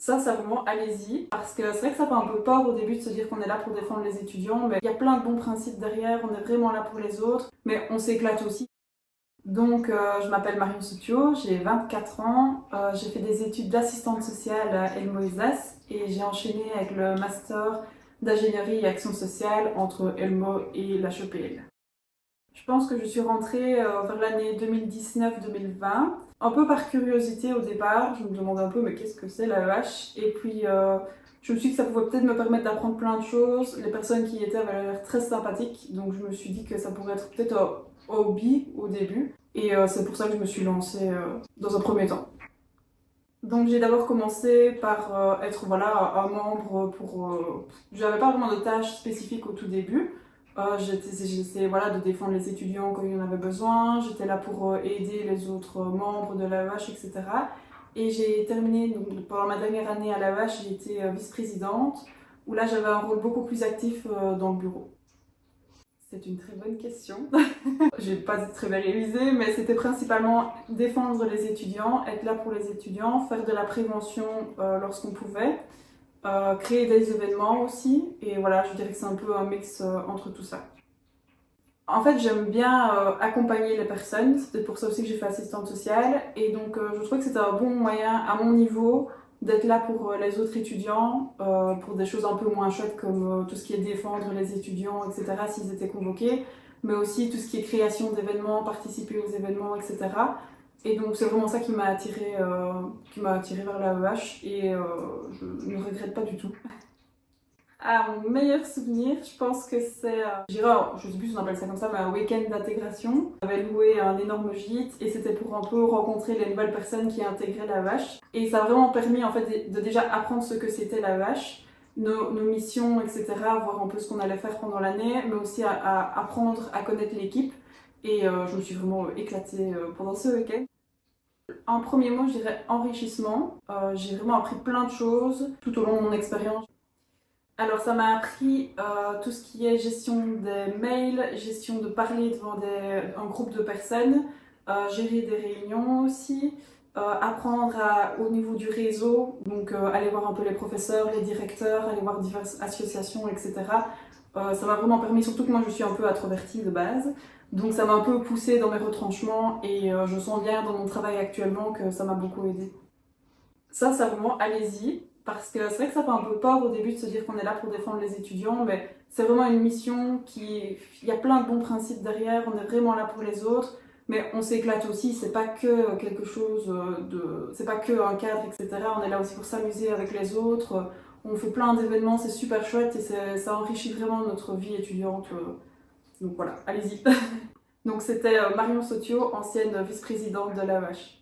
Sincèrement, allez-y, parce que c'est vrai que ça fait un peu peur au début de se dire qu'on est là pour défendre les étudiants, mais il y a plein de bons principes derrière, on est vraiment là pour les autres, mais on s'éclate aussi. Donc, je m'appelle Marion Soutio, j'ai 24 ans, j'ai fait des études d'assistante sociale à Elmo Alsace et j'ai enchaîné avec le master d'ingénierie et action sociale entre Elmo et l'HEPL. Je pense que je suis rentrée vers l'année 2019-2020, un peu par curiosité au départ. Je me demandais un peu, mais qu'est-ce que c'est l'AEH? Et puis, je me suis dit que ça pouvait peut-être me permettre d'apprendre plein de choses. Les personnes qui y étaient avaient l'air très sympathiques, donc je me suis dit que ça pourrait être peut-être un hobby au début. Et c'est pour ça que je me suis lancée dans un premier temps. Donc j'ai d'abord commencé par être voilà, un membre pour... j'avais pas vraiment de tâches spécifiques au tout début. J'essayais voilà, de défendre les étudiants quand il y en avait besoin. J'étais là pour aider les autres membres de l'AEH, etc. Et j'ai terminé, donc, pendant ma dernière année à l'AEH, j'ai été vice-présidente, où là j'avais un rôle beaucoup plus actif dans le bureau. C'est une très bonne question. J'ai pas très bien révisé, mais c'était principalement défendre les étudiants, être là pour les étudiants, faire de la prévention lorsqu'on pouvait, créer des événements aussi, et voilà, je dirais que c'est un peu un mix entre tout ça. En fait, j'aime bien accompagner les personnes, c'était pour ça aussi que j'ai fait assistante sociale, et donc je trouvais que c'était un bon moyen, à mon niveau, d'être là pour les autres étudiants, pour des choses un peu moins chouettes comme tout ce qui est défendre les étudiants, etc., s'ils étaient convoqués, mais aussi tout ce qui est création d'événements, participer aux événements, etc. Et donc c'est vraiment ça qui m'a attirée vers l'AEH, et je ne regrette pas du tout. Ah, mon meilleur souvenir, je pense que c'est, je dirais, je sais plus si on appelle ça comme ça, mais un week-end d'intégration. On avait loué un énorme gîte et c'était pour un peu rencontrer les nouvelles personnes qui intégraient la vache. Et ça a vraiment permis en fait de déjà apprendre ce que c'était la vache, nos missions, etc., voir un peu ce qu'on allait faire pendant l'année, mais aussi à apprendre à connaître l'équipe. Et je me suis vraiment éclatée pendant ce week-end. En premier mot, je dirais enrichissement. J'ai vraiment appris plein de choses tout au long de mon expérience. Alors ça m'a appris tout ce qui est gestion des mails, gestion de parler devant un groupe de personnes, gérer des réunions aussi, apprendre au niveau du réseau, donc aller voir un peu les professeurs, les directeurs, aller voir diverses associations, etc. Ça m'a vraiment permis, surtout que moi je suis un peu introvertie de base, donc ça m'a un peu poussée dans mes retranchements et je sens bien dans mon travail actuellement que ça m'a beaucoup aidée. Sincèrement, allez-y, parce que c'est vrai que ça fait un peu peur au début de se dire qu'on est là pour défendre les étudiants, mais c'est vraiment une mission qui... Il y a plein de bons principes derrière, on est vraiment là pour les autres, mais on s'éclate aussi, c'est pas que quelque chose de... C'est pas que un cadre, etc. On est là aussi pour s'amuser avec les autres, on fait plein d'événements, c'est super chouette et ça enrichit vraiment notre vie étudiante. Donc voilà, allez-y. Donc c'était Marion Sotio, ancienne vice-présidente de l'AEH.